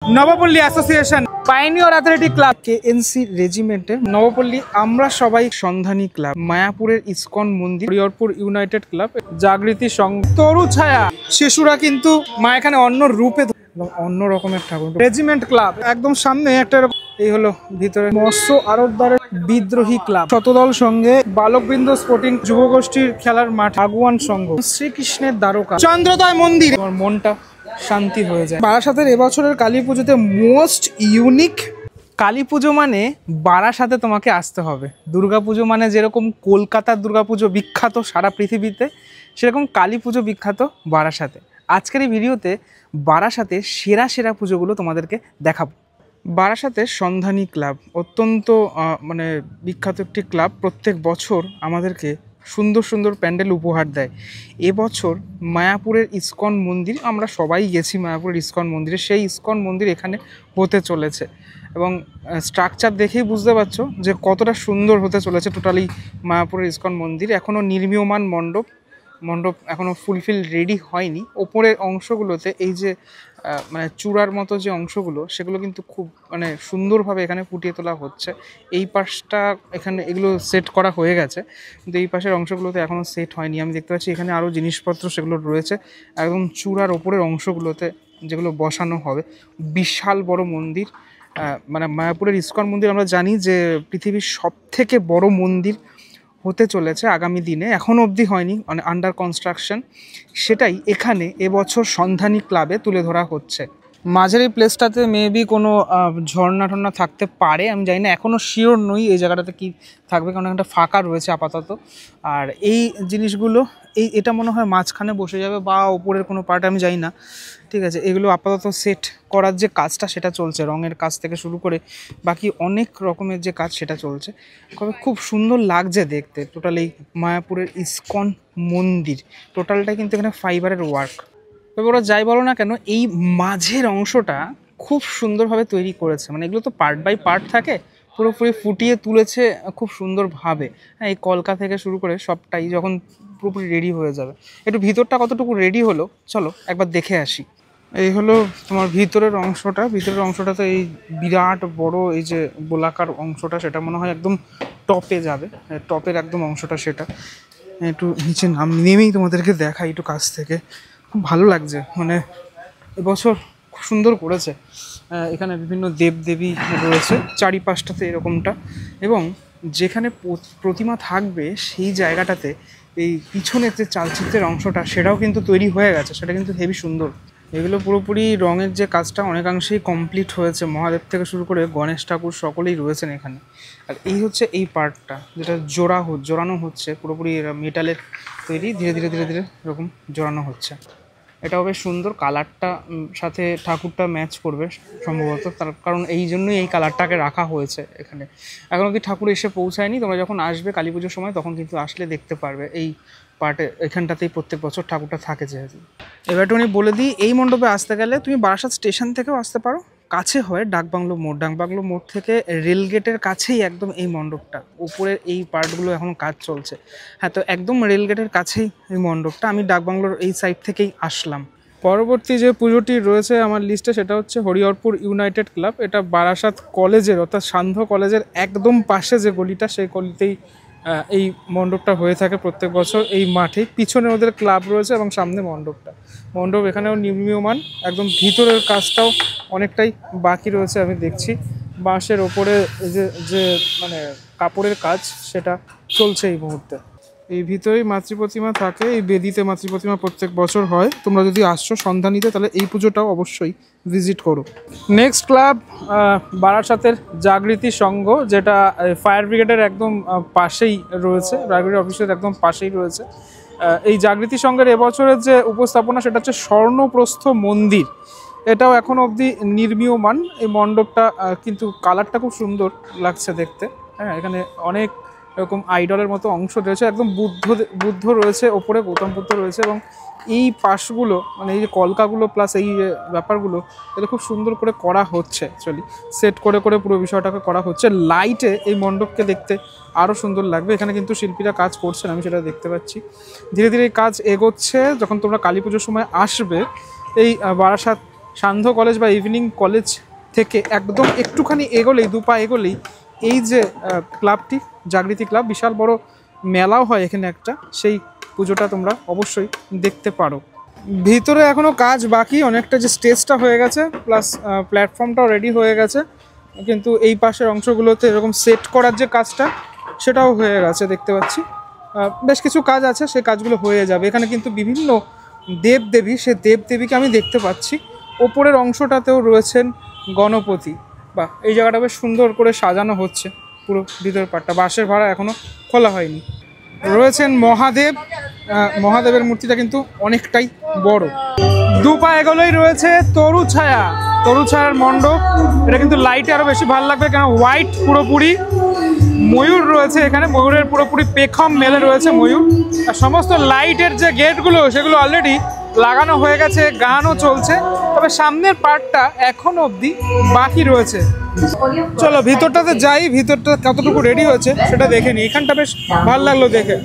Nabapalli association, pioneer athletic club, KNC রেজিমেন্টের নবপল্লী আমরা সবাই সন্ধানী ক্লাব, মায়াপুরের ইসকন মন্দির, হরিহরপুর ইউনাইটেড ক্লাব, জাগৃতি সংঘ, তরু ছায়া শিশুরা কিন্তু মা এখানে অন্য রূপে অন্য রকমের ঠাকুর, রেজিমেন্ট ক্লাব একদম সামনে একটা এই হলো ভিতরে মৎস্য আড়তদারের বিদ্রোহী ক্লাব, শতদল সঙ্গে বালকবৃন্দ স্পোর্টিং যুবগোষ্ঠীর খেলার মাঠ, আগুয়ান সংঘ, শ্রীকৃষ্ণের দ্বারকা, চন্দ্রোদয় মন্দির। আমার মনটা শান্তি হয়ে যায়। বারাসাতের এবছরের কালী পুজোতে মোস্ট ইউনিক কালী পুজো মানে বারাসাতে তোমাকে আসতে হবে। দুর্গাপুজো মানে যেরকম কলকাতার দুর্গাপুজো বিখ্যাত সারা পৃথিবীতে, সেরকম কালী পুজো বিখ্যাত বারাসাতে। আজকের এই ভিডিওতে বারাসাতের সেরা সেরা পুজোগুলো তোমাদেরকে দেখাবো। বারাসাতের সন্ধানী ক্লাব অত্যন্ত মানে বিখ্যাত একটি ক্লাব, প্রত্যেক বছর আমাদেরকে সুন্দর সুন্দর প্যান্ডেল উপহার দেয়। এবছর মায়াপুরের ইসকন মন্দির, আমরা সবাই গেছি মায়াপুরের ইসকন মন্দিরে, সেই ইসকন মন্দির এখানে হতে চলেছে এবং স্ট্রাকচার দেখেই বুঝতে পারছো যে কতটা সুন্দর হতে চলেছে টোটালি মায়াপুরের ইসকন মন্দির। এখনও নির্মীয়মান মণ্ডপ এখনও ফুলফিল রেডি হয়নি। ওপরের অংশগুলোতে এই যে মানে চূড়ার মতো যে অংশগুলো, সেগুলো কিন্তু খুব মানে সুন্দরভাবে এখানে ফুটিয়ে তোলা হচ্ছে। এই পাশটা এখানে এগুলো সেট করা হয়ে গেছে, কিন্তু এই পাশের অংশগুলোতে এখনও সেট হয়নি। আমি দেখতে পাচ্ছি এখানে আরও জিনিসপত্র সেগুলো রয়েছে একদম চূড়ার ওপরের অংশগুলোতে যেগুলো বসানো হবে। বিশাল বড় মন্দির, মানে মায়াপুরের ইসকন মন্দির আমরা জানি যে পৃথিবীর সবথেকে বড় মন্দির হতে চলেছে আগামী দিনে, এখনও অবধি হয়নি, মানে আন্ডার কনস্ট্রাকশন। সেটাই এখানে এবছর সন্ধানী ক্লাবে তুলে ধরা হচ্ছে। মাঝের এই প্লেসটাতে মেবি কোনো ঝর্ণা টর্ণা থাকতে পারে, আমি জানি না, এখনও শিওর নই এই জায়গাটাতে কি থাকবে, কারণ একটা ফাঁকা রয়েছে আপাতত। আর এই জিনিসগুলো এটা মনে হয় মাঝখানে বসে যাবে বা ওপরের কোনো পার্ট আমি জানি না, ঠিক আছে। এগুলো আপাতত সেট করার যে কাজটা সেটা চলছে, রঙের কাজ থেকে শুরু করে বাকি অনেক রকমের যে কাজ সেটা চলছে। খুব সুন্দর লাগছে দেখতে টোটাল এই মায়াপুরের ইসকন মন্দির। টোটালটা কিন্তু এখানে ফাইবারের ওয়ার্ক। তবে ওরা যাই বলো না কেন, এই মাঝের অংশটা খুব সুন্দরভাবে তৈরি করেছে। মানে এগুলো তো পার্ট বাই পার্ট থাকে, পুরোপুরি ফুটিয়ে তুলেছে খুব সুন্দরভাবে। হ্যাঁ, এই কলকা থেকে শুরু করে সবটাই যখন পুরোপুরি রেডি হয়ে যাবে। একটু ভিতরটা কতটুকু রেডি হলো চলো একবার দেখে আসি। এই হলো তোমার ভিতরের অংশটা তো এই বিরাট বড় এই যে গোলাকার অংশটা, সেটা মনে হয় একদম টপে যাবে, টপের একদম অংশটা সেটা। একটু নিচে নেমেই তোমাদেরকে দেখাই একটু কাছ থেকে। খুব ভালো লাগছে, মানে এবছর খুব সুন্দর করেছে। এখানে বিভিন্ন দেবদেবী রয়েছে চারিপাশটাতে এরকমটা, এবং যেখানে প্রতিমা থাকবে সেই জায়গাটাতে এই পিছনের যে চালচিত্রের অংশটা সেটাও কিন্তু তৈরি হয়ে গেছে, সেটা কিন্তু হেবি সুন্দর। এগুলো পুরোপুরি রঙের যে কাজটা অনেকাংশেই কমপ্লিট হয়েছে। মহাদেব থেকে শুরু করে গণেশ ঠাকুর সকলেই রয়েছেন এখানে। আর এই হচ্ছে এই পার্টটা যেটা জোড়ানো হচ্ছে, পুরোপুরি মেটালের তৈরি, ধীরে ধীরে ধীরে ধীরে এরকম জোড়ানো হচ্ছে। এটাও বেশ সুন্দর, কালারটা সাথে ঠাকুরটা ম্যাচ করবে সম্ভবত, তার কারণ এই জন্যই এই কালারটাকে রাখা হয়েছে এখানে। এখন অবধি ঠাকুর এসে পৌঁছায়নি, তোমরা যখন আসবে কালী পুজোর সময় তখন কিন্তু আসলে দেখতে পারবে এই পার্টে, এখানটাতেই প্রত্যেক বছর ঠাকুরটা থাকে যেহেতু। এবার উনি বলে দিই, এই মণ্ডপে আসতে গেলে তুমি বারাসাত স্টেশন থেকেও আসতে পারো, কাছে হয় ডাকবাংলো মোড় থেকে রেলগেটের কাছেই একদম এই মণ্ডপটা। উপরের এই পার্টগুলো এখন কাজ চলছে। হ্যাঁ, তো একদম রেলগেটের কাছেই এই মণ্ডপটা। আমি ডাকবাংলোর এই সাইড থেকেই আসলাম। পরবর্তী যে পুজোটি রয়েছে আমার লিস্টে সেটা হচ্ছে হরিহরপুর ইউনাইটেড ক্লাব। এটা বারাসাত কলেজের অর্থাৎ সান্ধ্য কলেজের একদম পাশে যে গলিটা, সেই গলিতেই এই মণ্ডপটা হয়ে থাকে প্রত্যেক বছর। এই মাঠে পিছনে ওদের ক্লাব রয়েছে এবং সামনে মণ্ডপ এখানেও নির্মীয়মান। একদম ভিতরের কাজটাও অনেকটাই বাকি রয়েছে আমি দেখছি। বাঁশের ওপরে যে মানে কাপড়ের কাজ সেটা চলছে এই মুহূর্তে। এই ভিতরেই মাতৃপ্রতিমা থাকে, এই বেদিতে মাতৃপ্রতিমা প্রত্যেক বছর হয়। তোমরা যদি আসছো সন্ধানীতে তাহলে এই পুজোটাও অবশ্যই ভিজিট করো। নেক্সট ক্লাব বারাসাতের জাগৃতি সংঘ, যেটা ফায়ার ব্রিগেডের একদম পাশেই রয়েছে, ফায়ার ব্রিগেড অফিসের একদম পাশেই রয়েছে। এই জাগৃতি সংঘের এবছরের যে উপস্থাপনা সেটা হচ্ছে স্বর্ণপ্রস্থ মন্দির। এটাও এখন অবধি নির্মীয়মান। এই মণ্ডপটা কিন্তু কালারটা খুব সুন্দর লাগছে দেখতে। হ্যাঁ, এখানে অনেক এরকম আইডলের মতো অংশ রয়েছে, একদম বুদ্ধ রয়েছে ওপরে, গৌতম বুদ্ধ রয়েছে, এবং এই পাশগুলো মানে এই যে কলকাগুলো প্লাস এই ব্যাপারগুলো এটা খুব সুন্দর করে করা হচ্ছে। অ্যাকচুয়ালি সেট করে পুরো বিষয়টাকে করা হচ্ছে। লাইটে এই মণ্ডপকে দেখতে আরও সুন্দর লাগবে। এখানে কিন্তু শিল্পীরা কাজ করছেন, আমি সেটা দেখতে পাচ্ছি। ধীরে ধীরে এই কাজ এগোচ্ছে। যখন তোমরা কালী পুজোর সময় আসবে এই বারাসাত সান্ধ্য কলেজ বা ইভিনিং কলেজ থেকে একদম একটুখানি এগোলেই, 2 পা এগোলেই এই যে ক্লাবটি, জাগৃতি ক্লাব, বিশাল বড় মেলাও হয় এখানে একটা, সেই পুজোটা তোমরা অবশ্যই দেখতে পারো। ভিতরে এখনও কাজ বাকি অনেকটা, যে স্টেজটা হয়ে গেছে প্লাস প্ল্যাটফর্মটাও রেডি হয়ে গেছে, কিন্তু এই পাশের অংশগুলোতে এরকম সেট করার যে কাজটা সেটাও হয়ে গেছে দেখতে পাচ্ছি। বেশ কিছু কাজ আছে, সেই কাজগুলো হয়ে যাবে। এখানে কিন্তু বিভিন্ন দেবদেবী, সে দেবদেবীকে আমি দেখতে পাচ্ছি। ওপরের অংশটাতেও রয়েছেন গণপতি। বা এই জায়গাটা বেশ সুন্দর করে সাজানো হচ্ছে, পুরো ভিতর পাটটা। বাঁশের ভাড়া এখনও খোলা হয়নি। রয়েছেন মহাদেব, মহাদেবের মূর্তিটা কিন্তু অনেকটাই বড়। 2 পা এগোলেই রয়েছে তরু ছায়া, তরু ছায়ার মণ্ডপ। এটা কিন্তু লাইটে আরও বেশি ভালো লাগবে, কেন হোয়াইট পুরোপুরি। ময়ূর রয়েছে এখানে, ময়ূরের পুরোপুরি পেখম মেলে রয়েছে ময়ূর। আর সমস্ত লাইটের যে গেটগুলো সেগুলো অলরেডি লাগানো হয়ে গেছে, গানও চলছে, তবে সামনের পার্টটা এখনো অবধি বাকি রয়েছে। চলো ভিতরটাতে যাই, ভিতরটা কতটুকু রেডি হয়েছে সেটা দেখে নিই। এখানটা বেশ ভালো লাগলো দেখে।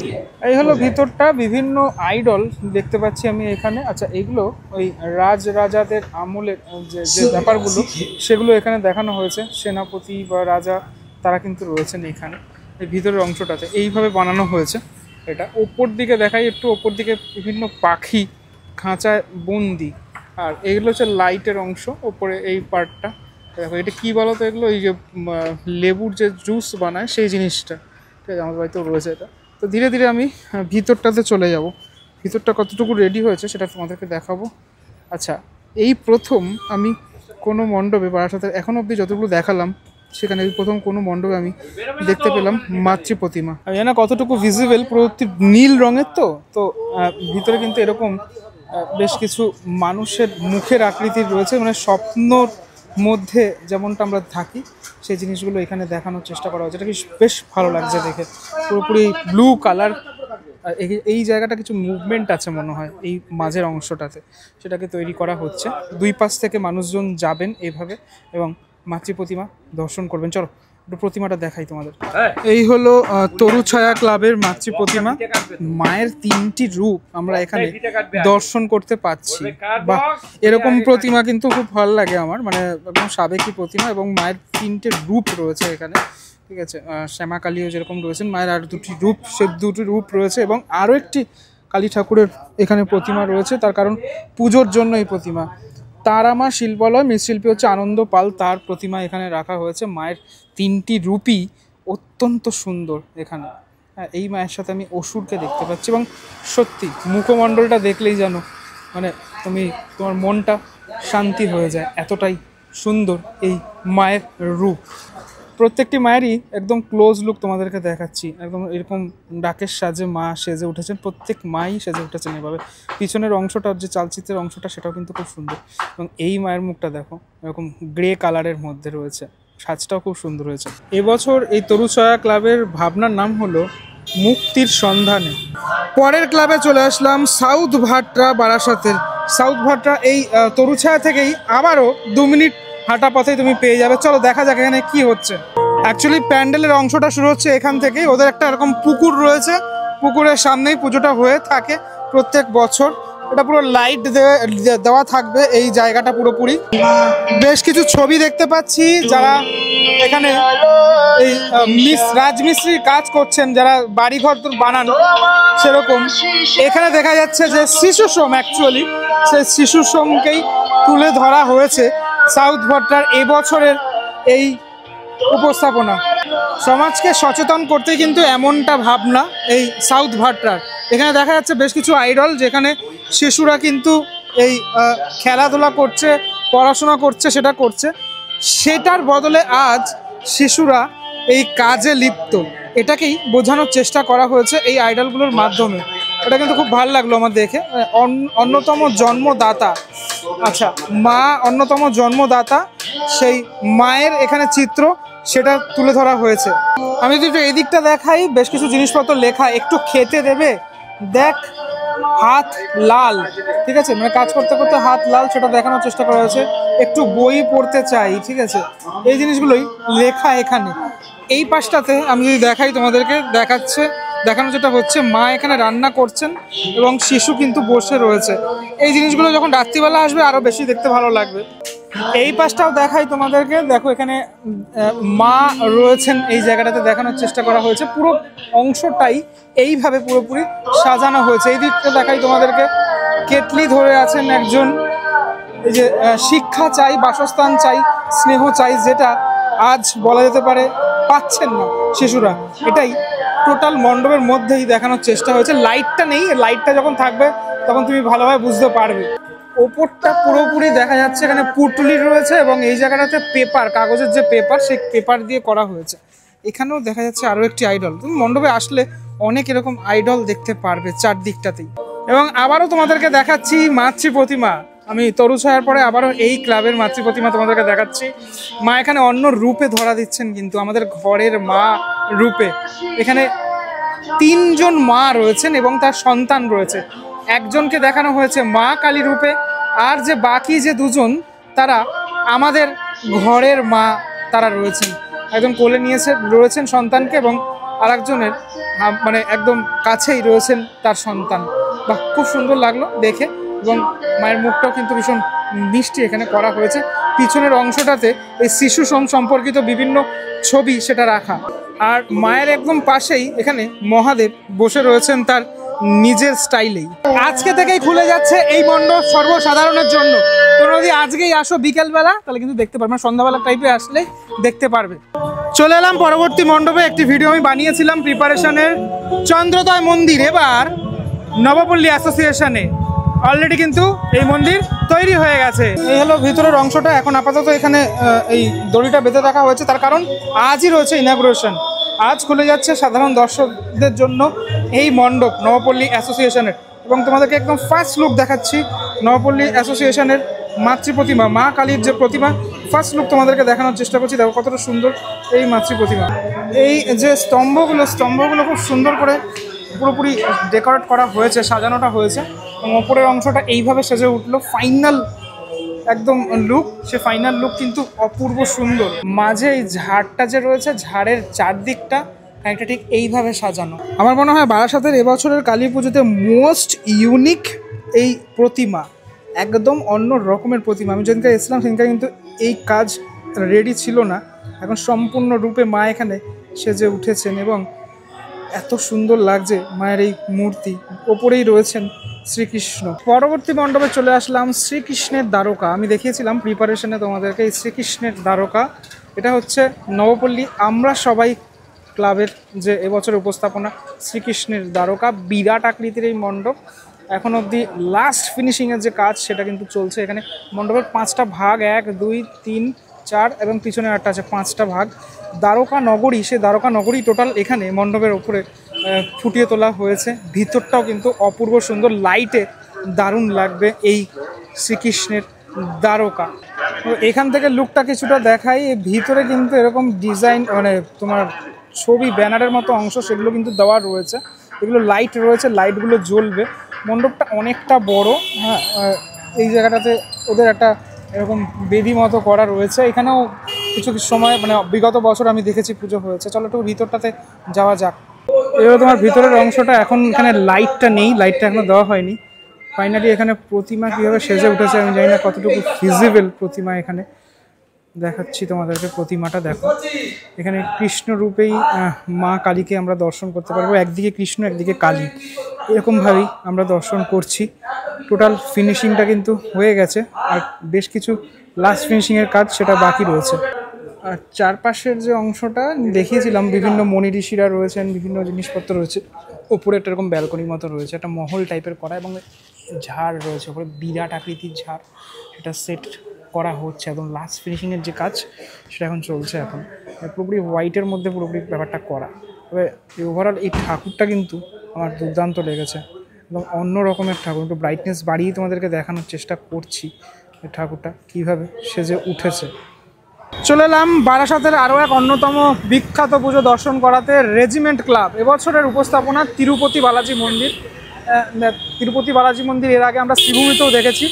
এই হলো ভিতরটা, বিভিন্ন আইডল দেখতে পাচ্ছি আমি এখানে। আচ্ছা, এইগুলো ওই রাজাদের আমলের যে ব্যাপারগুলো সেগুলো এখানে দেখানো হয়েছে। সেনাপতি বা রাজা তারা কিন্তু রয়েছেন এখানে। এই ভিতরের অংশটাতে এইভাবে বানানো হয়েছে। এটা ওপর দিকে দেখাই একটু, ওপর দিকে বিভিন্ন পাখি খাঁচায় বন্দি। আর এইগুলো হচ্ছে লাইটের অংশ, ওপরে এই পার্টটা দেখো। এটা কী বলো তো, এগুলো এই যে লেবুর যে জুস বানায় সেই জিনিসটা, ঠিক আছে, আমার বাড়িতেও রয়েছে এটা। তো ধীরে ধীরে আমি ভিতরটাতে চলে যাব। ভিতরটা কতটুকু রেডি হয়েছে সেটা তোমাদেরকে দেখাবো। আচ্ছা, এই প্রথম আমি কোনো মণ্ডপে, বারাসাতের এখনও অবধি যতগুলো দেখালাম সেখানে এই প্রথম কোনো মণ্ডপে আমি দেখতে পেলাম মাতৃ প্রতিমা। আমি জানি না কতটুকু ভিজিবল, পুরো নীল রঙের তো ভিতরে কিন্তু এরকম বেশ কিছু মানুষের মুখের আকৃতির রয়েছে, মানে স্বপ্নর মধ্যে যেমনটা আমরা থাকি সেই জিনিসগুলো এখানে দেখানোর চেষ্টা করা হয়েছে। এটা বেশ ভালো লাগছে দেখে, পুরোপুরি ব্লু কালার। এই জায়গাটা কিছু মুভমেন্ট আছে মনে হয় এই মাঝের অংশটাতে, সেটাকে তৈরি করা হচ্ছে। 2 পাশ থেকে মানুষজন যাবেন এভাবে এবং মাতৃ প্রতিমা দর্শন করবেন। চলো একটু প্রতিমাটা দেখাই তোমাদের। এই হলো তরু ছায়া ক্লাবের মাতৃ প্রতিমা। মায়ের 3টি রূপ আমরা এখানে দর্শন করতে পাচ্ছি। বা এরকম প্রতিমা কিন্তু খুব ভালো লাগে আমার, মানে একদম সাবেকি প্রতিমা, এবং মায়ের 3টে রূপ রয়েছে এখানে, ঠিক আছে। শ্যামা কালীও যেরকম রয়েছেন, মায়ের আর 2টি রূপ, সে 2টি রূপ রয়েছে, এবং আরও একটি কালী ঠাকুরের এখানে প্রতিমা রয়েছে। তার কারণ পুজোর জন্য এই প্রতিমা। তারামা শিল্পালয়, মৃৎশিল্পী হচ্ছে আনন্দ পাল, তার প্রতিমা এখানে রাখা হয়েছে। মায়ের 3টি রূপই অত্যন্ত সুন্দর এখানে। হ্যাঁ, এই মায়ের সাথে আমি অসুরকে দেখতে পাচ্ছি, এবং সত্যি মুখমণ্ডলটা দেখলেই জানো, মানে তোমার মনটা শান্তি হয়ে যায়, এতটাই সুন্দর এই মায়ের রূপ। প্রত্যেকটি মায়েরই একদম ক্লোজ লুক তোমাদেরকে দেখাচ্ছি। একদম এরকম ডাকের সাজে মা সেজে উঠেছেন, প্রত্যেক মাই সেজে উঠেছেন এভাবে। পিছনের অংশটা, যে চালচিত্রের অংশটা, সেটাও কিন্তু খুব সুন্দর। এবং এই মায়ের মুখটা দেখো, এরকম গ্রে কালারের মধ্যে রয়েছে, সাজটাও খুব সুন্দর হয়েছে। এবছর এই তরু ছায়া ক্লাবের ভাবনার নাম হলো মুক্তির সন্ধানে। পরের ক্লাবে চলে আসলাম সাউথ ভাট্রা, বারাসাতের সাউথ ভাট্রা। এই তরু ছায়া থেকেই আবারও 2 মিনিট হাঁটা পথেই তুমি পেয়ে যাবে। চলো দেখা যাক এখানে কি হচ্ছে। অ্যাকচুয়ালি প্যান্ডেলের অংশটা শুরু হচ্ছে এখান থেকেই। ওদের একটা এরকম পুকুর রয়েছে, পুকুরের সামনেই পুজোটা হয়ে থাকে প্রত্যেক বছর। এটা পুরো লাইট দেওয়া থাকবে এই জায়গাটা পুরোপুরি। বেশ কিছু ছবি দেখতে পাচ্ছি, যারা এখানে এই রাজমিস্ত্রির কাজ করছেন, যারা বাড়িঘর বানান সেরকম। এখানে দেখা যাচ্ছে যে শিশু শ্রম, অ্যাকচুয়ালি সেই শিশু শ্রমকেই তুলে ধরা হয়েছে সাউথ ভাট্রার এবছরের এই উপস্থাপনা। সমাজকে সচেতন করতে কিন্তু এমনটা ভাবনা এই সাউথ ভাট্রার। এখানে দেখা যাচ্ছে বেশ কিছু আইডল, যেখানে শিশুরা কিন্তু এই খেলাধুলা করছে, পড়াশোনা করছে, সেটা করছে, সেটার বদলে আজ শিশুরা এই কাজে লিপ্ত, এটাকেই বোঝানোর চেষ্টা করা হয়েছে এই আইডলগুলোর মাধ্যমে। এটা কিন্তু খুব ভালো লাগলো আমার দেখে। অন্যতম জন্মদাতা, আচ্ছা, মা অন্যতম জন্মদাতা, সেই মায়ের এখানে চিত্র, সেটা তুলে ধরা হয়েছে। আমি যদি একটু এই দিকটা দেখাই, বেশ কিছু জিনিসপত্র লেখা, একটু খেতে দেবে, দেখ হাত লাল, ঠিক আছে, মানে কাজ করতে করতে হাত লাল, সেটা দেখানোর চেষ্টা করা হয়েছে। একটু বই পড়তে চাই, ঠিক আছে, এই জিনিসগুলোই লেখা এখানে। এই পাশটাতে আমি যদি দেখাই তোমাদেরকে, দেখাচ্ছে দেখানো যেটা হচ্ছে, মা এখানে রান্না করছেন এবং শিশু কিন্তু বসে রয়েছে। এই জিনিসগুলো যখন রাত্রিবেলা আসবে আরো বেশি দেখতে ভালো লাগবে। এই পাশটাও দেখাই তোমাদেরকে, দেখো এখানে মা রয়েছেন, এই জায়গাটাতে দেখানোর চেষ্টা করা হয়েছে। পুরো অংশটাই এইভাবে পুরোপুরি সাজানো হয়েছে। এই দিকটা দেখাই তোমাদেরকে, কেটলি ধরে আছেন একজন। এই যে শিক্ষা চাই, বাসস্থান চাই, স্নেহ চাই, যেটা আজ বলা যেতে পারে পাচ্ছেন না শিশুরা, এটাই টোটাল মণ্ডপের মধ্যেই দেখানোর চেষ্টা হয়েছে। লাইটটা নেই, লাইটটা যখন থাকবে তখন তুমি ভালোভাবে বুঝতে পারবে। ওপরটা পুরোপুরি দেখা যাচ্ছে এখানে পুটুলি রয়েছে এবং এই জায়গাটাতে পেপার, কাগজের যে পেপার, সেই পেপার দিয়ে করা হয়েছে। এখানেও দেখা যাচ্ছে আরও একটি আইডল। তুমি মণ্ডপে আসলে অনেক এরকম আইডল দেখতে পারবে চারদিকটাতেই। এবং আবারও তোমাদেরকে দেখাচ্ছি মাতৃ প্রতিমা। আমি তরু ছায়ার পরে আবারও এই ক্লাবের মাতৃ প্রতিমা তোমাদেরকে দেখাচ্ছি। মা এখানে অন্য রূপে ধরা দিচ্ছেন, কিন্তু আমাদের ঘরের মা রূপে। এখানে 3 জন মা রয়েছেন এবং তার সন্তান রয়েছে। একজনকে দেখানো হয়েছে মা কালী রূপে, আর যে বাকি যে 2 জন তারা আমাদের ঘরের মা তারা রয়েছেন। একজন কোলে রয়েছেন সন্তানকে এবং আরেকজনের মানে একদম কাছেই রয়েছেন তার সন্তান। বাহ, খুব সুন্দর লাগলো দেখে। এবং মায়ের মুখটাও কিন্তু ভীষণ মিষ্টি এখানে করা হয়েছে। পিছনের অংশটাতে এই শিশু সম্পর্কিত বিভিন্ন ছবি সেটা রাখা। আর মায়ের একদম পাশেই এখানে মহাদেব বসে রয়েছেন তার নিজের স্টাইলেই। আজকে থেকেই খুলে যাচ্ছে এই মণ্ডপ সর্বসাধারণের জন্য। তোমরা যদি আজকেই আসো বিকেলবেলা তাহলে কিন্তু দেখতে পারবে, সন্ধ্যাবেলা টাইপে আসলে দেখতে পারবে। চলে এলাম পরবর্তী মণ্ডপে। একটি ভিডিও আমি বানিয়েছিলাম প্রিপারেশনের, চন্দ্রোদয় মন্দির এবার নবপল্লী অ্যাসোসিয়েশনে অলরেডি কিন্তু এই মন্দির তৈরি হয়ে গেছে। এই হলো ভিতরের অংশটা। এখন আপাতত এখানে এই দড়িটা বেঁধে রাখা হয়েছে, তার কারণ আজই রয়েছে ইনঅগ্রেশন। আজ খুলে যাচ্ছে সাধারণ দর্শকদের জন্য এই মণ্ডপ নবপল্লী অ্যাসোসিয়েশনের। এবং তোমাদেরকে একদম ফার্স্ট লুক দেখাচ্ছি নবপল্লী অ্যাসোসিয়েশনের মাতৃ প্রতিমা, মা কালীর যে প্রতিমা, ফার্স্ট লুক তোমাদেরকে দেখানোর চেষ্টা করছি। দেখো কতটা সুন্দর এই মাতৃ প্রতিমা। এই যে স্তম্ভগুলো খুব সুন্দর করে পুরোপুরি ডেকোরেট করা হয়েছে, সাজানোটা হয়েছে। এবং ওপরের অংশটা এইভাবে সেজে উঠলো। ফাইনাল একদম লুক, সে ফাইনাল লুক কিন্তু অপূর্ব সুন্দর। মাঝে এই ঝাড়টা যে রয়েছে, ঝাড়ের চারদিকটা একটা ঠিক এইভাবে সাজানো। আমার মনে হয় বারাসাতের এবছরের কালী পুজোতে মোস্ট ইউনিক এই প্রতিমা, একদম অন্য রকমের প্রতিমা। আমি যেদিনকে এসেছিলাম সেদিনকে কিন্তু এই কাজ রেডি ছিল না। এখন সম্পূর্ণ রূপে মা এখানে সেজে উঠেছেন এবং এত সুন্দর লাগছে মায়ের এই মূর্তি। ওপরেই রয়েছেন শ্রীকৃষ্ণ। পরবর্তী মণ্ডপে চলে আসলাম শ্রীকৃষ্ণের দ্বারকা। আমি দেখিয়েছিলাম প্রিপারেশনে তোমাদেরকে এই শ্রীকৃষ্ণের দ্বারকা। এটা হচ্ছে নবপল্লী আমরা সবাই ক্লাবের যে এবছরের উপস্থাপনা, শ্রীকৃষ্ণের দ্বারকা। বিরাট আকৃতির এই মণ্ডপ। এখন অবধি লাস্ট ফিনিশিংয়ের যে কাজ সেটা কিন্তু চলছে। এখানে মণ্ডপের 5টা ভাগ, 1, 2, 3, 4 এবং পিছনে একটা আছে, 5টা ভাগ। দ্বারকা নগরী, সে দ্বারকা নগরী টোটাল এখানে মণ্ডপের ওপরে ফুটিয়ে তোলা হয়েছে। ভিতরটাও কিন্তু অপূর্ব সুন্দর, লাইটে দারুণ লাগবে এই শ্রীকৃষ্ণের দ্বারকা। তো এখান থেকে লুকটা কিছুটা দেখাই। ভিতরে কিন্তু এরকম ডিজাইন, মানে তোমার ছবি ব্যানারের মতো অংশ সেগুলো কিন্তু দেওয়া রয়েছে। এগুলো লাইট রয়েছে, লাইটগুলো জ্বলবে। মণ্ডপটা অনেকটা বড়। হ্যাঁ, এই জায়গাটাতে ওদের একটা এরকম বেদি মতো করা রয়েছে। এখানেও কিছু সময় মানে বিগত বছর আমি দেখেছি পুজো হয়েছে। চলো একটু ভিতরটাতে যাওয়া যাক। এবার তোমার ভিতরের অংশটা, এখন এখানে লাইটটা নেই, লাইটটা এখনো দেওয়া হয়নি। ফাইনালি এখানে প্রতিমা কীভাবে সেজে উঠেছে আমি জানি না কতটুকু ফিজিবল প্রতিমা। এখানে দেখাচ্ছি তোমাদেরকে প্রতিমাটা। দেখো এখানে কৃষ্ণ রূপেই মা কালীকে আমরা দর্শন করতে পারবো। একদিকে কৃষ্ণ, একদিকে কালী, এরকমভাবেই আমরা দর্শন করছি। টোটাল ফিনিশিংটা কিন্তু হয়ে গেছে, আর বেশ কিছু লাস্ট ফিনিশিংয়ের কাজ সেটা বাকি রয়েছে। আর চারপাশের যে অংশটা দেখিয়েছিলাম, বিভিন্ন মণি ঋষিরা রয়েছেন, বিভিন্ন জিনিসপত্র রয়েছে। ওপরে একটা এরকম ব্যালকনির মতো রয়েছে, একটা মহল টাইপের করা, এবং ঝাড় রয়েছে ওপরে, বিরাট আকৃতির ঝাড়। সেটা সেট করা হচ্ছে, এবং লাস্ট ফিনিশিংয়ের যে কাজ সেটা এখন চলছে। এখন পুরোপুরি হোয়াইটের মধ্যে পুরোপুরি ব্যাপারটা করা। তবে ওভারঅল এই ঠাকুরটা কিন্তু আমার দুর্দান্ত লেগেছে, এবং অন্য রকমের ঠাকুর। একটু ব্রাইটনেস বাড়িয়ে তোমাদেরকে দেখানোর চেষ্টা করছি এই ঠাকুরটা কীভাবে সেজে উঠেছে। চলে এলাম বারাসাতের আরও এক অন্যতম বিখ্যাত পুজো দর্শন করাতে, রেজিমেন্ট ক্লাব। এবছরের উপস্থাপনা তিরুপতি বালাজি মন্দির। তিরুপতি বালাজি মন্দির এর আগে আমরা শ্রীভূমিতেও দেখেছি,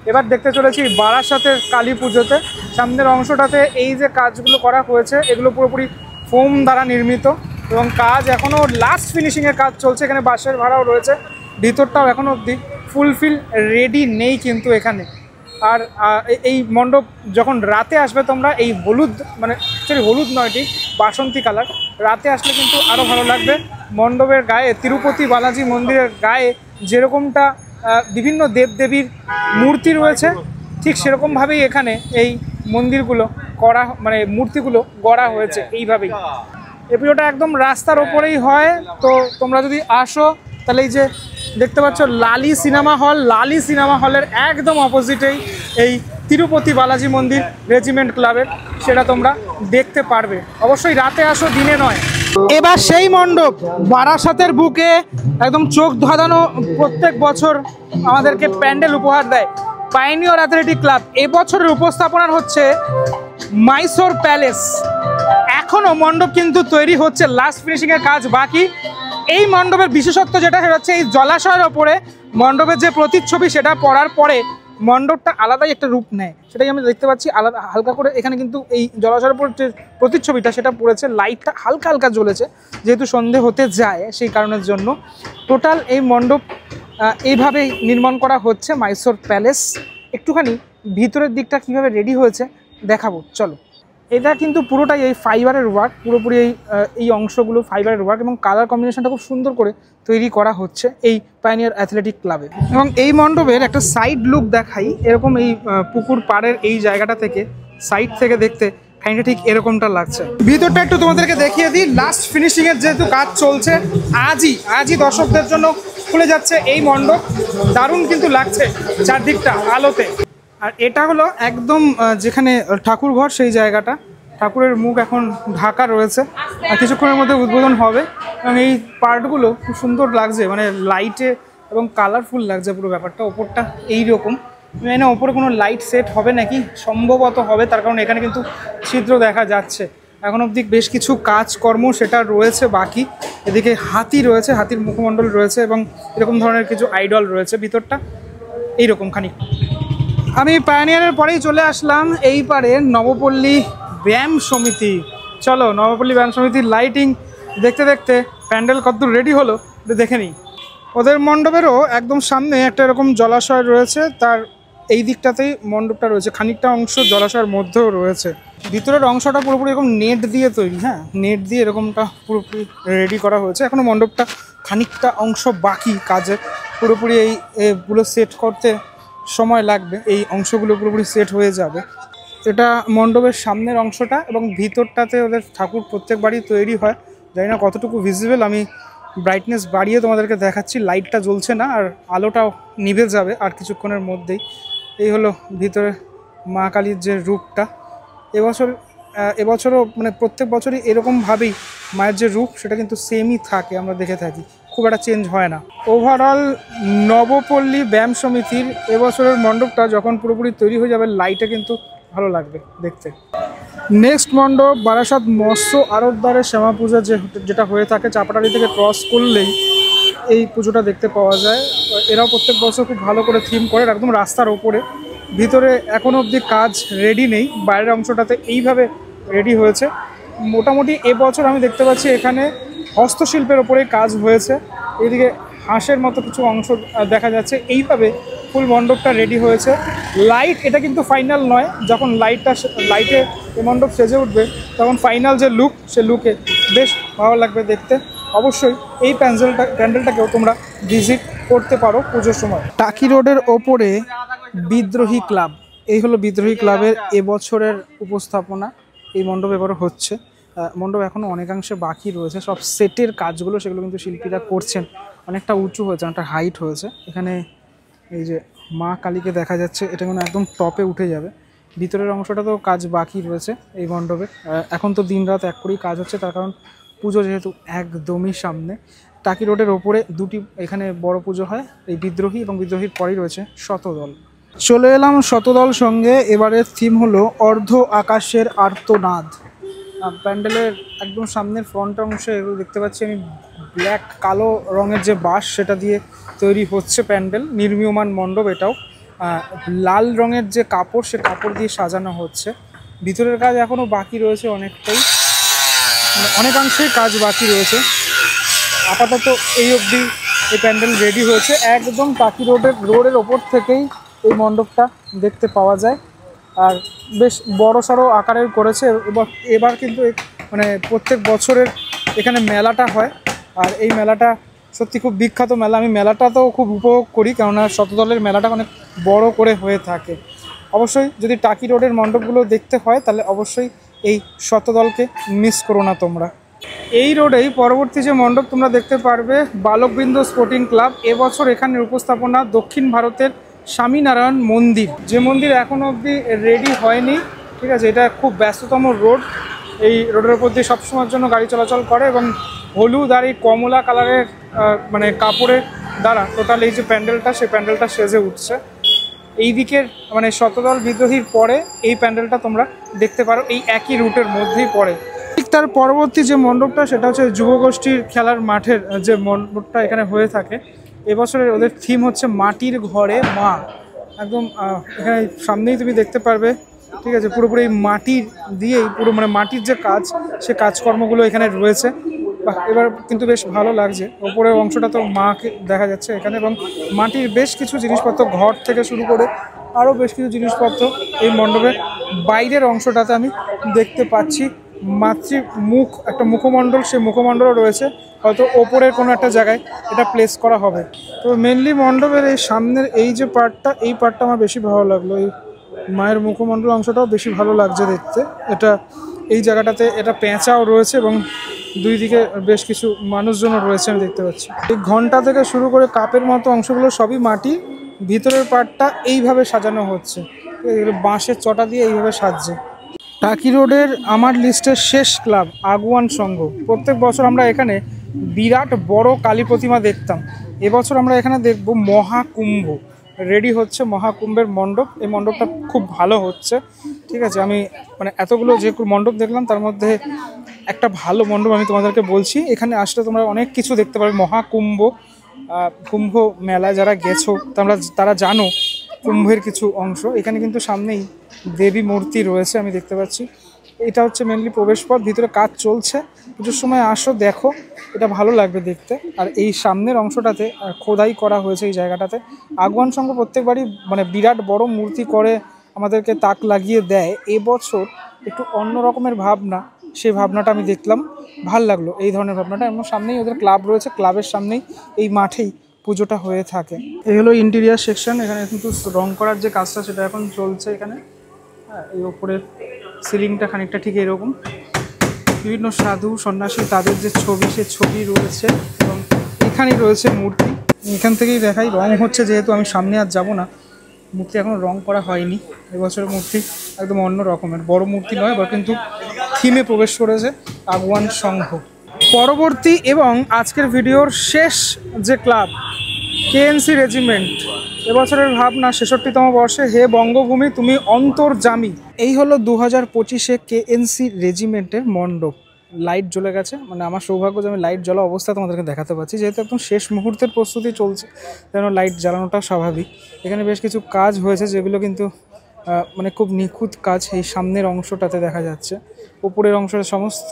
এবার দেখতে চলেছি বারাসাতের কালী পুজোতে। সামনের অংশটাতে এই যে কাজগুলো করা হয়েছে এগুলো পুরোপুরি ফোম দ্বারা নির্মিত। এবং কাজ এখনও লাস্ট ফিনিশিংয়ের কাজ চলছে। এখানে বাঁশের ভাড়াও রয়েছে, ভিতরটাও এখনও অবধি ফুলফিল রেডি নেই কিন্তু এখানে। আর এই মণ্ডপ যখন রাতে আসবে তোমরা, এই হলুদ মানে অ্যাকচুয়ালি হলুদ নয়, ঠিক বাসন্তী কালার, রাতে আসলে কিন্তু আরও ভালো লাগবে। মণ্ডপের গায়ে, তিরুপতি বালাজি মন্দিরের গায়ে যেরকমটা বিভিন্ন দেবদেবীর মূর্তি রয়েছে, ঠিক সেরকমভাবেই এখানে এই মন্দিরগুলো করা, মানে মূর্তিগুলো গড়া হয়েছে এইভাবেই। এই পুজোটা একদম রাস্তার ওপরেই হয়। তো তোমরা যদি আসো তাহলে এই যে দেখতে পাচ্ছ লালি সিনেমা হল, লালি সিনেমা হলের একদম অপোজিটেই এই তিরুপতি বালাজি মন্দির রেজিমেন্ট ক্লাবের, সেটা তোমরা দেখতে পারবে। অবশ্যই রাতে আসো, দিনে নয়। এবার সেই মণ্ডপ বারাসাতের বুকে একদম চোখ ধাঁধানো প্রত্যেক বছর আমাদেরকে প্যান্ডেল উপহার দেয় পাইনিয়র অ্যাথলেটিক ক্লাব। এবছরের উপস্থাপনা হচ্ছে মাইসোর প্যালেস। এখনও মণ্ডপ কিন্তু তৈরি হচ্ছে, লাস্ট ফিনিশিংয়ের কাজ বাকি। এই মণ্ডপের বিশেষত্ব যেটা হচ্ছে এই জলাশয়ের ওপরে মণ্ডপের যে প্রতিচ্ছবি সেটা পড়ার পরে মণ্ডপটা আলাদাই একটা রূপ নেয়, সেটাই আমরা দেখতে পাচ্ছি। আলাদা হালকা করে এখানে কিন্তু এই জলাশয়ের উপর যে প্রতিচ্ছবিটা সেটা পড়েছে, লাইটটা হালকা হালকা জ্বলেছে, যেহেতু সন্ধে হতে যায় সেই কারণের জন্য। টোটাল এই মণ্ডপ এইভাবেই নির্মাণ করা হচ্ছে মাইসোর প্যালেস। একটুখানি ভিতরের দিকটা কিভাবে রেডি হয়েছে দেখাবো, চলো। এটা কিন্তু পুরোটাই এই ফাইবারের ওয়ার্ক, পুরোপুরি এই অংশগুলো ফাইবারের ওয়ার্ক, এবং কালার কম্বিনেশনটা খুব সুন্দর করে তৈরি করা হচ্ছে এই পাইনিয়র অ্যাথলেটিক ক্লাবে। এবং এই মণ্ডপের একটা সাইড লুক দেখাই, এরকম এই পুকুর পাড়ের এই জায়গাটা থেকে সাইড থেকে দেখতে ফাইনটা ঠিক এরকমটা লাগছে। ভিতরটা একটু তোমাদেরকে দেখিয়ে দিই। লাস্ট ফিনিশিংয়ের যেহেতু কাজ চলছে, আজই দর্শকদের জন্য খুলে যাচ্ছে এই মণ্ডপ। দারুণ কিন্তু লাগছে চারদিকটা আলোতে। আর এটা হলো একদম যেখানে ঠাকুর ঘর, সেই জায়গাটা। ঠাকুরের মুখ এখন ঢাকা রয়েছে, আর কিছুক্ষণের মধ্যে উদ্বোধন হবে। এবং এই পার্টগুলো খুব সুন্দর লাগছে, মানে লাইটে এবং কালারফুল লাগছে পুরো ব্যাপারটা। ওপরটা এইরকম, মানে ওপরে কোনো লাইট সেট হবে নাকি, সম্ভবত হবে, তার কারণ এখানে কিন্তু ছিদ্র দেখা যাচ্ছে। এখন অবধি বেশ কিছু কাজকর্ম সেটা রয়েছে বাকি। এদিকে হাতি রয়েছে, হাতির মুখমণ্ডল রয়েছে, এবং এরকম ধরনের কিছু আইডল রয়েছে। ভিতরটা এইরকম খানিক। আমি পায়োনিয়ারের পরেই চলে আসলাম এই পারে নবপল্লী ব্যায়াম সমিতি। চলো নবপল্লী ব্যায়াম সমিতির লাইটিং দেখতে দেখতে প্যান্ডেল কতদূর রেডি হলো দেখে নিই। ওদের মণ্ডপেরও একদম সামনে একটা এরকম জলাশয় রয়েছে, তার এই দিকটাতেই মণ্ডপটা রয়েছে। খানিকটা অংশ জলাশয়ের মধ্যেও রয়েছে। ভিতরের অংশটা পুরোপুরি এরকম নেট দিয়ে তৈরি, হ্যাঁ, নেট দিয়ে এরকমটা পুরোপুরি রেডি করা হয়েছে। এখনও মণ্ডপটা খানিকটা অংশ বাকি কাজের, পুরোপুরি এইগুলো সেট করতে সময় লাগবে। এই অংশগুলো পুরোপুরি সেট হয়ে যাবে। এটা মণ্ডপের সামনের অংশটা, এবং ভিতরটাতে ওদের ঠাকুর প্রত্যেকবারই তৈরি হয়। জানি না কতটুকু ভিজিবল, আমি ব্রাইটনেস বাড়িয়ে তোমাদেরকে দেখাচ্ছি। লাইটটা জ্বলছে না, আর আলোটাও নিভে যাবে আর কিছুক্ষণের মধ্যেই। এই হলো ভিতরে মা কালীর যে রূপটা। এবছরও মানে প্রত্যেক বছরই এরকমভাবেই মায়ের যে রূপ সেটা কিন্তু সেমই থাকে, আমরা দেখে থাকি, খুব একটা চেঞ্জ হয় না। ওভারঅল নবপল্লী ব্যায়াম সমিতির এবছরের মণ্ডপটা যখন পুরোপুরি তৈরি হয়ে যাবে, লাইটে কিন্তু ভালো লাগবে দেখতে। নেক্সট মণ্ডপ বারাসাত মৎস্য আড়তদারের শ্যামা পূজা যেটা হয়ে থাকে, চাপাটারি থেকে ক্রস করলেই এই পুজোটা দেখতে পাওয়া যায়। এরাও প্রত্যেক বছর খুব ভালো করে থিম করে, একদম রাস্তার ওপরে। ভিতরে এখনও অবধি কাজ রেডি নেই, বাইরের অংশটাতে এইভাবে রেডি হয়েছে। মোটামুটি এবছর আমি দেখতে পাচ্ছি এখানে হস্তশিল্পের ওপরেই কাজ হয়েছে। এদিকে হাঁসের মতো কিছু অংশ দেখা যাচ্ছে। এইভাবে ফুল মণ্ডপটা রেডি হয়েছে। লাইট এটা কিন্তু ফাইনাল নয়, যখন লাইটে এই মণ্ডপ সেজে উঠবে তখন ফাইনাল যে লুক, সে লুকে বেশ ভালো লাগবে দেখতে। অবশ্যই এই প্যান্ডেলটাকেও তোমরা ভিজিট করতে পারো পুজোর সময়। টাকি রোডের ওপরে বিদ্রোহী ক্লাব, এই হলো বিদ্রোহী ক্লাবের এবছরের উপস্থাপনা। এই মণ্ডপ এবারও হচ্ছে। মণ্ডপ এখনও অনেকাংশে বাকি রয়েছে, সব সেটের কাজগুলো সেগুলো কিন্তু শিল্পীরা করছেন। অনেকটা উঁচু হয়েছে, অনেকটা হাইট হয়েছে। এখানে এই যে মা কালীকে দেখা যাচ্ছে, এটা কিন্তু একদম টপে উঠে যাবে। ভিতরের অংশটা তো কাজ বাকি রয়েছে এই মণ্ডপে। এখন তো দিন রাত এক করেই কাজ হচ্ছে, তার কারণ পুজো যেহেতু একদমই সামনে। টাকি রোডের ওপরে দুটি এখানে বড় পুজো হয়, এই বিদ্রোহী এবং বিদ্রোহীর পরেই রয়েছে শতদল। চলে এলাম শতদল সঙ্গে। এবারের থিম হলো অর্ধ আকাশের আর্তনাদ। প্যান্ডেলের একদম সামনের ফ্রন্ট অংশে এগুলো দেখতে পাচ্ছি আমি, ব্ল্যাক কালো রঙের যে বাঁশ সেটা দিয়ে তৈরি হচ্ছে প্যান্ডেল। নির্মীয়মান মণ্ডপ এটাও। লাল রঙের যে কাপড়, সে কাপড় দিয়ে সাজানো হচ্ছে। ভিতরের কাজ এখনও বাকি রয়েছে অনেকটাই। অনেকাংশেই কাজ বাকি রয়েছে। আপাতত এই অবধি এই প্যান্ডেল রেডি হয়েছে। একদম টাকি রোডের ওপর থেকেই এই মণ্ডপটা দেখতে পাওয়া যায়। আর বেশ বড়সড় আকারের করেছে। এবার কিন্তু মানে প্রত্যেক বছরের এখানে মেলাটা হয়, আর এই মেলাটা সত্যি খুব বিখ্যাত মেলা। আমি মেলাটাতেও খুব উপভোগ করি, কেননা শতদলের মেলাটা অনেক বড় করে হয়ে থাকে। অবশ্যই যদি টাকি রোডের মণ্ডপগুলো দেখতে হয় তাহলে অবশ্যই এই শতদলকে মিস করো না তোমরা। এই রোডেই পরবর্তী যে মণ্ডপ তোমরা দেখতে পারবে, বালকবৃন্দ স্পোর্টিং ক্লাব। এবছর এখানের উপস্থাপনা দক্ষিণ ভারতের স্বামীনারায়ণ মন্দির, যে মন্দির এখনও অবধি রেডি হয়নি। ঠিক আছে, এটা খুব ব্যস্ততম রোড। এই রোডের উপর দিয়ে সবসময়ের জন্য গাড়ি চলাচল করে, এবং হলুদ আর এই কমলা কালারের মানে কাপড়ের দ্বারা টোটাল এই যে প্যান্ডেলটা, সেই প্যান্ডেলটা সেজে উঠছে। এই দিকের মানে শতদল বিদ্রোহীর পরে এই প্যান্ডেলটা তোমরা দেখতে পারো, এই একই রুটের মধ্যেই পড়ে। ঠিক তার পরবর্তী যে মণ্ডপটা সেটা হচ্ছে যুবগোষ্ঠীর খেলার মাঠের যে মণ্ডপটা এখানে হয়ে থাকে। এবছরের ওদের থিম হচ্ছে মাটির ঘরে মা। একদম এখানে সামনেই তুমি দেখতে পারবে। ঠিক আছে, পুরোপুরি মাটির দিয়েই পুরো মানে মাটির যে কাজ, সে কাজকর্মগুলো এখানে রয়েছে। এবার কিন্তু বেশ ভালো লাগছে। ওপরের অংশটা তো মাকে দেখা যাচ্ছে এখানে, এবং মাটির বেশ কিছু জিনিসপত্র, ঘর থেকে শুরু করে আরও বেশ কিছু জিনিসপত্র এই মণ্ডপের বাইরের অংশটাতে আমি দেখতে পাচ্ছি। মুখ, একটা মুখমণ্ডল, সেই মুখমণ্ডলও রয়েছে, হয়তো ওপরের কোনো একটা জায়গায় এটা প্লেস করা হবে। তো মেনলি মণ্ডপের এই সামনের এই যে পার্টটা, এই পার্টটা আমার বেশি ভালো লাগলো। এই মায়ের মুখমণ্ডল অংশটাও বেশি ভালো লাগছে দেখতে। এটা এই জায়গাটাতে এটা পেঁচাও রয়েছে, এবং দুই দিকে বেশ কিছু মানুষজনও রয়েছে আমি দেখতে পাচ্ছি। এই ঘন্টা থেকে শুরু করে কাপের মতো অংশগুলো সবই মাটি। ভিতরের পার্টটা এইভাবে সাজানো হচ্ছে, বাঁশের চটা দিয়ে এইভাবে সাজছে। টাকি রোডের আমার লিস্টের শেষ ক্লাব আগুয়ান সংঘ। প্রত্যেক বছর আমরা এখানে বিরাট বড় কালী প্রতিমা দেখতাম। এবছর আমরা এখানে দেখব মহাকুম্ভ। রেডি হচ্ছে মহাকুম্ভের মণ্ডপ। এই মণ্ডপটা খুব ভালো হচ্ছে। ঠিক আছে, আমি মানে এতগুলো যে মণ্ডপ দেখলাম তার মধ্যে একটা ভালো মণ্ডপ আমি তোমাদেরকে বলছি। এখানে আসলে তোমরা অনেক কিছু দেখতে পারবে। মহাকুম্ভ, কুম্ভ মেলায় যারা গেছো তারা জানো কুম্ভের কিছু অংশ। এখানে কিন্তু সামনেই দেবী মূর্তি রয়েছে আমি দেখতে পাচ্ছি। এটা হচ্ছে মেনলি প্রবেশপথ। ভিতরে কাজ চলছে, পুজোর সময় আসো, দেখো, এটা ভালো লাগবে দেখতে। আর এই সামনের অংশটাতে খোদাই করা হয়েছে এই জায়গাটাতে। আগুয়ান সংঘ প্রত্যেকবারই মানে বিরাট বড় মূর্তি করে আমাদেরকে তাক লাগিয়ে দেয়। এবছর একটু অন্য রকমের ভাবনা, সেই ভাবনাটা আমি দেখলাম, ভাল লাগলো এই ধরনের ভাবনাটা। এবং সামনেই ওদের ক্লাব রয়েছে, ক্লাবের সামনেই এই মাঠেই পুজোটা হয়ে থাকে। এই হলো ইন্টেরিয়ার সেকশন। এখানে কিন্তু রং করার যে কাজটা সেটা এখন চলছে এখানে। হ্যাঁ, এই ওপরের সিলিংটা খানিকটা ঠিক এরকম। বিভিন্ন সাধু সন্ন্যাসী তাদের যে ছবি, সে ছবি রয়েছে, এবং এখানেই রয়েছে মূর্তি। এখান থেকেই দেখাই রং হচ্ছে, যেহেতু আমি সামনে আর যাব না। মূর্তি এখনও রং করা হয়নি। এবছরের মূর্তি একদম অন্য রকমের, বড় মূর্তি নয়, এবার কিন্তু থিমে প্রবেশ করেছে আগুয়ান সংঘ। পরবর্তী এবং আজকের ভিডিওর শেষ যে ক্লাব কেএনসি রেজিমেন্ট। এবছরের ভাবনা 66তম বর্ষে হে বঙ্গভূমি তুমি অন্তর্যামী। এই হলো 2025-এ কেএনসি রেজিমেন্টের মণ্ডপ। লাইট জ্বলে গেছে, মানে আমার সৌভাগ্য যে আমি লাইট জ্বলা অবস্থা তোমাদেরকে দেখাতে পাচ্ছি। যেহেতু একদম শেষ মুহূর্তের প্রস্তুতি চলছে, যেন লাইট জ্বালানোটা স্বাভাবিক। এখানে বেশ কিছু কাজ হয়েছে যেগুলো কিন্তু মানে খুব নিখুঁত কাজ। এই সামনের অংশটাতে দেখা যাচ্ছে, ওপরের অংশে সমস্ত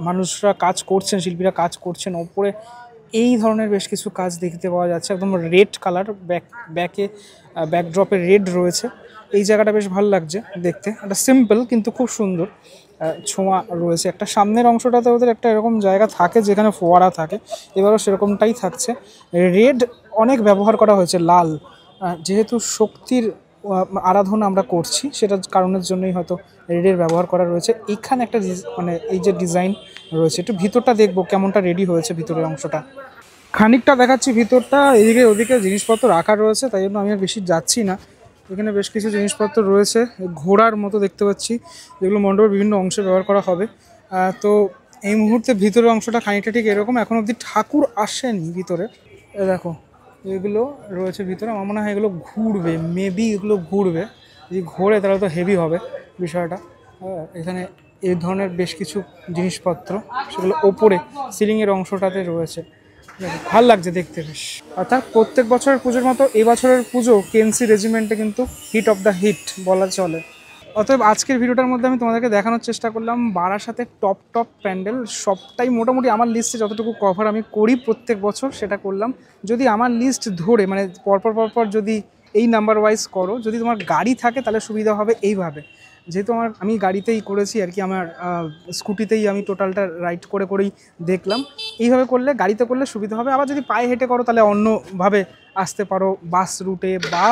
মানুষরা কাজ করছেন, শিল্পীরা কাজ করছেন। ওপরে এই ধরনের বেশ কিছু কাজ দেখতে পাওয়া যাচ্ছে। একদম রেড কালার, ব্যাকড্রপে রেড রয়েছে। এই জায়গাটা বেশ ভালো লাগছে দেখতে। একটা সিম্পল কিন্তু খুব সুন্দর ছোঁয়া রয়েছে। একটা সামনের অংশটাতে ওদের একটা এরকম জায়গা থাকে যেখানে ফোয়ারা থাকে, এবারও সেরকমটাই থাকছে। রেড অনেক ব্যবহার করা হয়েছে, লাল, যেহেতু শক্তির আরাধনা আমরা করছি সেটার কারণের জন্যই হয়তো রেডের ব্যবহার করা রয়েছে। এখানে একটা মানে এই যে ডিজাইন রয়েছে, একটু ভিতরটা দেখবো কেমনটা রেডি হয়েছে। ভিতরের অংশটা খানিকটা দেখাচ্ছি, ভিতরটা এদিকে ওদিকে জিনিসপত্র রাখা রয়েছে, তাই জন্য আমি আর বেশি যাচ্ছি না। এখানে বেশ কিছু জিনিসপত্র রয়েছে, ঘোড়ার মতো দেখতে পাচ্ছি, যেগুলো মণ্ডপের বিভিন্ন অংশে ব্যবহার করা হবে। তো এই মুহূর্তে ভিতরের অংশটা খানিকটা ঠিক এরকম। এখন অবধি ঠাকুর আসেনি ভিতরে। দেখো এগুলো রয়েছে ভিতরে। আমার মনে হয় এগুলো ঘুরবে, মেবি এগুলো ঘুরবে। যদি ঘোরে তাহলে তো হেভি হবে বিষয়টা। এখানে এই ধরনের বেশ কিছু জিনিসপত্র, সেগুলো ওপরে সিলিংয়ের অংশটাতে রয়েছে। ভাল লাগছে দেখতে বেশ। অর্থাৎ প্রত্যেক বছরের পুজোর মতো এই বছরের পুজো কেএনসি রেজিমেন্টে কিন্তু হিট অফ দ্য হিট বলা চলে। অতএব আজকের ভিডিওটার মধ্যে আমি তোমাদেরকে দেখানোর চেষ্টা করলাম বারাসাতের টপ প্যান্ডেল। সবটাই মোটামুটি আমার লিস্টে যতটুকু কভার আমি করি প্রত্যেক বছর সেটা করলাম। যদি আমার লিস্ট ধরে মানে পরপর যদি এই নাম্বার ওয়াইজ করো, যদি তোমার গাড়ি থাকে তাহলে সুবিধা হবে এইভাবে। যেহেতু আমি গাড়িতেই করেছি আর কি, আমার স্কুটিতেই আমি টোটালটা রাইড করেই দেখলাম। এইভাবে করলে, গাড়িতে করলে সুবিধা হবে। আবার যদি পায়ে হেঁটে করো তাহলে অন্যভাবে আসতে পারো, বাস রুটে, বা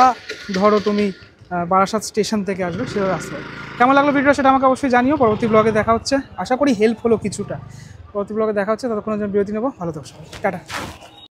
ধরো তুমি বারাসাত স্টেশন থেকে আসবে সেভাবে আসতে পারো। কেমন লাগলো ভিডিও সেটা আমাকে অবশ্যই জানিও। পরবর্তী ব্লগে দেখা হচ্ছে, আশা করি হেল্প হলো কিছুটা। পরবর্তী ব্লগে দেখা হচ্ছে, ততক্ষণের জন্য বিরতি নেবো। ভালো থাকো সবাই, টাটা।